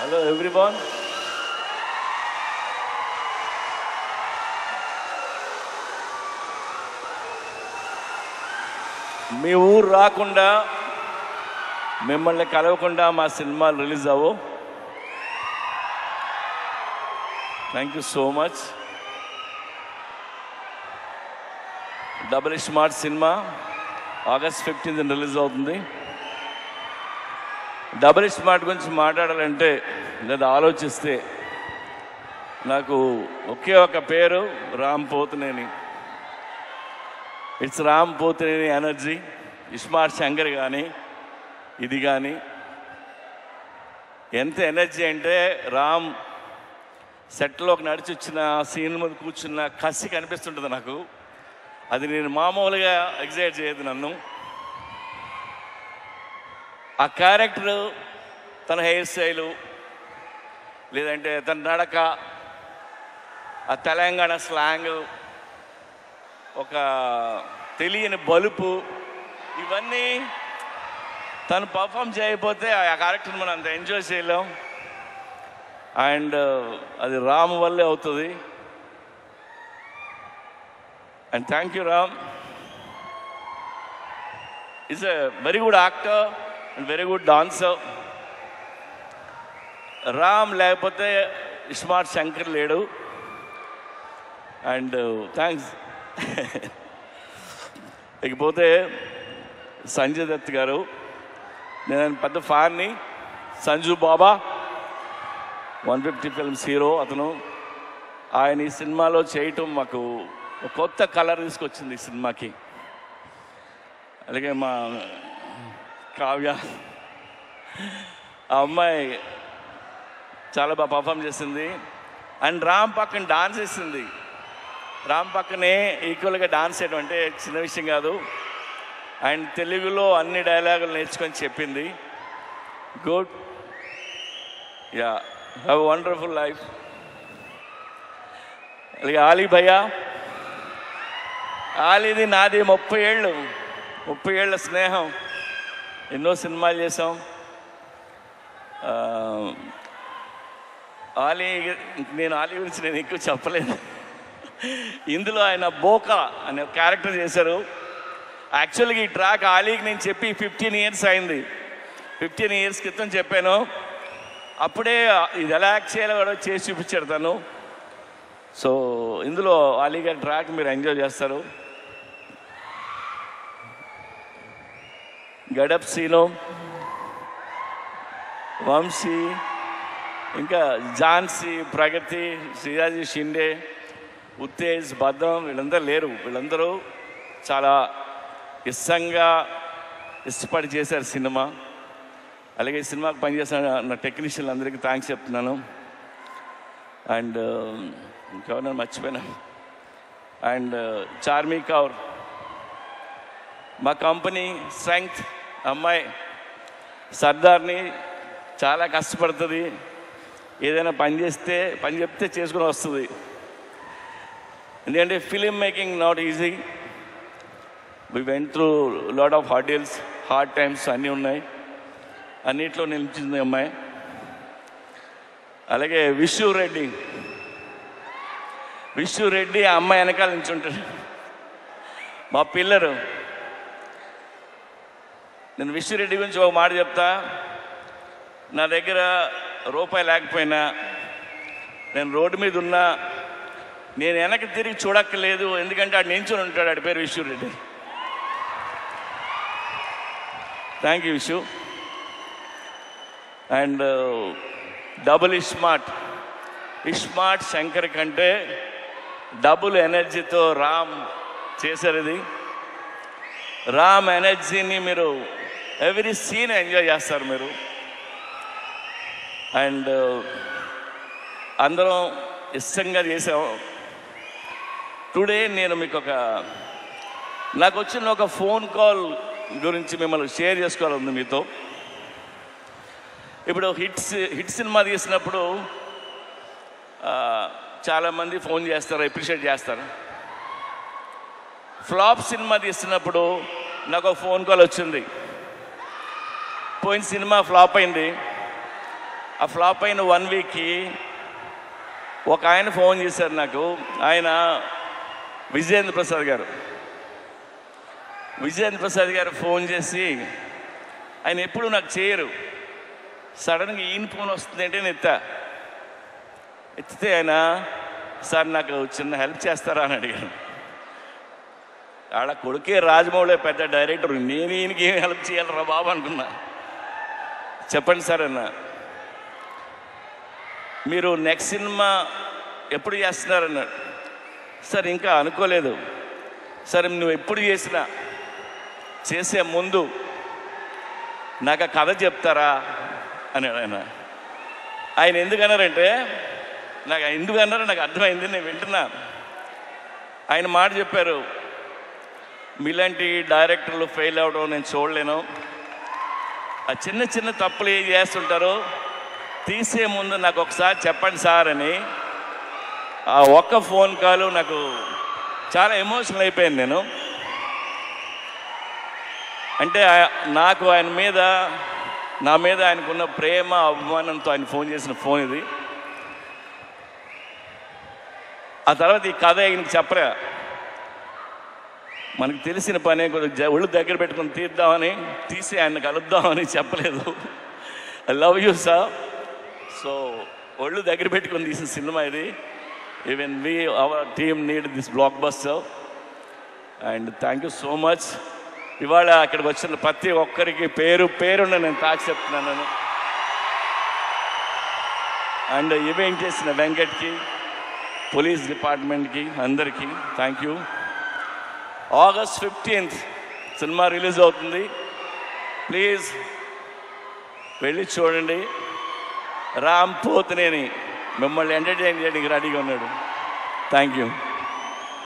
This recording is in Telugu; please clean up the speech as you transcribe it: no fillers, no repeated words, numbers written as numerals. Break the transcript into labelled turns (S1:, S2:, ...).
S1: Hello everyone. మీ ఊరు రాకుండా మిమ్మల్ని కలవకుండా మా సినిమాలు రిలీజ్ అవ్వవు. Thank you so much. Double smart సినిమా ఆగస్ట్ 15th రిలీజ్ అవుతుంది. డబుల్ స్మార్ట్ గురించి మాట్లాడాలంటే లేదా ఆలోచిస్తే నాకు ఒకే ఒక పేరు, Ram Pothineni. It's Ram Pothineni energy. Smart Shankar కానీ ఇది కానీ ఎంత ఎనర్జీ అంటే రామ్ సెట్లోకి నడిచి వచ్చిన సీన్ మీద కూర్చున్న కసి కనిపిస్తుంటుంది నాకు. అది నేను మామూలుగా ఎగ్జైట్ చేయదు నన్ను. ఆ క్యారెక్టరు, తన హెయిర్ స్టైలు, లేదంటే తన నడక, ఆ తెలంగాణ స్లాంగ్, ఒక తెలియని బలుపు, ఇవన్నీ తను పర్ఫామ్ చేయకపోతే ఆ క్యారెక్టర్ని మనం అంత ఎంజాయ్ చేయలేం. అండ్ అది రామ్ వల్లే అవుతుంది. And thank you Ram. Is a very good actor and very good dancer. Ram లేకపోతే స్మార్ట్ శంకర్ లేడు. And thanks. ఇకపోతే సంజయ్ దత్ గారు, నేను పెద్ద ఫ్యాన్ని. సంజు బాబా 150 ఫిల్మ్స్ హీరో అతను. ఆయన ఈ సినిమాలో చేయటం మాకు ఒక కొత్త కలర్ తీసుకొచ్చింది ఈ సినిమాకి. అలాగే మా కావ్య, ఆ అమ్మాయి చాలా బాగా పర్ఫామ్ చేసింది. అండ్ రామ్ పక్కన డాన్స్ చేసింది. రామ్ పక్కనే ఈక్వల్గా డాన్స్ చేయడం అంటే చిన్న విషయం కాదు. అండ్ తెలుగులో అన్ని డైలాగులు నేర్చుకొని చెప్పింది. Good. Yeah, have a wonderful life. అలాగే ఆలీ భయ్యా, ఆలీది నాది 30 ఏళ్ళ స్నేహం. ఎన్నో సినిమాలు చేసాం. నేను ఆలీ గురించి నేను ఎక్కువ చెప్పలేను. ఇందులో ఆయన బోకా అనే క్యారెక్టర్ చేశారు. యాక్చువల్గా ఈ ట్రాక్ ఆలీకి నేను చెప్పి 15 ఇయర్స్ అయింది. 15 ఇయర్స్ క్రితం చెప్పాను. అప్పుడే ఇది ఎలా యాక్ట్ చేయాలో కూడా చేసి చూపించాడు తను. సో ఇందులో ఆలీ గారి ట్రాక్ మీరు ఎంజాయ్ చేస్తారు. గడప్ సీను, వంశీ, ఇంకా ఝాన్సీ, ప్రగతి, శ్రీరాజీ షిండే, ఉత్తేజ్, బద్దం, వీళ్ళందరూ లేరు. వీళ్ళందరూ చాలా ఇష్టపడి చేశారు సినిమా. అలాగే ఈ సినిమాకి పనిచేసిన నా టెక్నీషియన్లు అందరికీ థ్యాంక్స్ చెప్తున్నాను. అండ్ ఇంకెవరైనా మర్చిపోయినా. అండ్ చార్మీ కౌర్, మా కంపెనీ స్ట్రెంగ్త్ అమ్మాయి, సర్దార్ని, చాలా కష్టపడుతుంది. ఏదైనా పని చెప్తే చేసుకుని వస్తుంది. ఎందుకంటే film making not easy. We went through lot of hurdles, hard times అన్నీ ఉన్నాయి. అన్నిట్లో నిలిచింది అమ్మాయి. అలాగే విష్ణు రెడ్డి ఆ అమ్మాయి వెనకాల నిల్చుంటాడు, మా పిల్లరు. నేను విష్ణు రెడ్డి గురించి ఒక మాట చెప్తా. నా దగ్గర రూపాయి లేకపోయినా, నేను రోడ్డు మీద ఉన్నా, నేను వెనక్కి తిరిగి చూడక్కర్లేదు. ఎందుకంటే ఆడు నించుని ఉంటాడు. ఆడి పేరు Vishnu Reddy. Thank you Vishnu. And double smart Shankar కంటే డబుల్ ఎనర్జీతో రామ్ చేశారు. ఇది రామ్ ఎనర్జీని మీరు ఎవ్రీ సీన్ ఎంజాయ్ చేస్తారు మీరు. అండ్ అందరం ఇష్టంగా చేసాం. టుడే నేను మీకు నాకు వచ్చిన ఒక ఫోన్ కాల్ గురించి మిమ్మల్ని షేర్ చేసుకోవాలంది మీతో. ఇప్పుడు హిట్ సినిమా తీసినప్పుడు చాలామంది ఫోన్ చేస్తారు, అప్రిషియేట్ చేస్తారు. ఫ్లాప్ సినిమా తీస్తున్నప్పుడు నాకు ఒక ఫోన్ కాల్ వచ్చింది. పోయిన సినిమా ఫ్లాప్ అయింది, ఆ ఫ్లాప్ అయిన 1 వీక్కి ఒక ఆయన ఫోన్ చేశారు నాకు. ఆయన విజయేంద్ర ప్రసాద్ గారు ఫోన్ చేసి, ఆయన ఎప్పుడు నాకు చేయరు, సడన్గా ఈయన ఫోన్ వస్తుంది అంటే నేను ఎత్తితే ఆయన, సార్ నాకు చిన్న హెల్ప్ చేస్తారా అని అడిగాను. ఆడ కొడుకే రాజమౌళి పెద్ద డైరెక్టర్, నేను ఈయనకి ఏం హెల్ప్ చేయాలరా బాబు అనుకున్నా. చెప్పండి సార్ అన్న, మీరు నెక్స్ట్ సినిమా ఎప్పుడు చేస్తున్నారన్నాడు. సార్ ఇంకా అనుకోలేదు. సరే నువ్వు ఎప్పుడు చేసే ముందు నాకు ఆ కథ చెప్తారా అన్నాడు ఆయన ఎందుకన్నారంటే, ఎందుకన్నారో నాకు అర్థమైంది, నేను వింటున్నా. ఆయన మాట చెప్పారు, మీలాంటి డైరెక్టర్లు ఫెయిల్ అవ్వడం నేను చూడలేను. ఆ చిన్న చిన్న తప్పులు ఏం చేస్తుంటారో తీసే ముందు నాకు ఒకసారి చెప్పండి సార్ అని. ఆ ఒక్క ఫోన్ కాల్ నాకు చాలా ఎమోషనల్ అయిపోయాను నేను. అంటే నాకు నా మీద ఆయనకున్న ప్రేమ అభిమానంతో ఆయన ఫోన్ చేసిన ఫోన్ ఇది. ఆ తర్వాత ఈ కథ ఆయనకి చెప్పరా, మనకు తెలిసిన పనే కొద్దిగా ఒళ్ళు దగ్గర పెట్టుకుని తీసి ఆయన కలుద్దామని చెప్పలేదు. I love you sir. So ఒళ్ళు దగ్గర పెట్టుకొని తీసిన సినిమా ఇది. Even our team need this block buster and thank you so much. ఇవాళ అక్కడికి వచ్చిన ప్రతి ఒక్కరికి పేరున్న నేను తాకి చెప్తున్నాను. అండ్ ఈవెంట్ చేసిన వెంకట్కి, పోలీస్ డిపార్ట్మెంట్కి, అందరికీ thank you. August 15th cinema release అవుతుంది. ప్లీజ్ వెళ్ళి చూడండి. రామ్ పోతినేని మిమ్మల్ని ఎంటర్టైన్ చేయడానికి రెడీగా ఉన్నాడు. Thank you.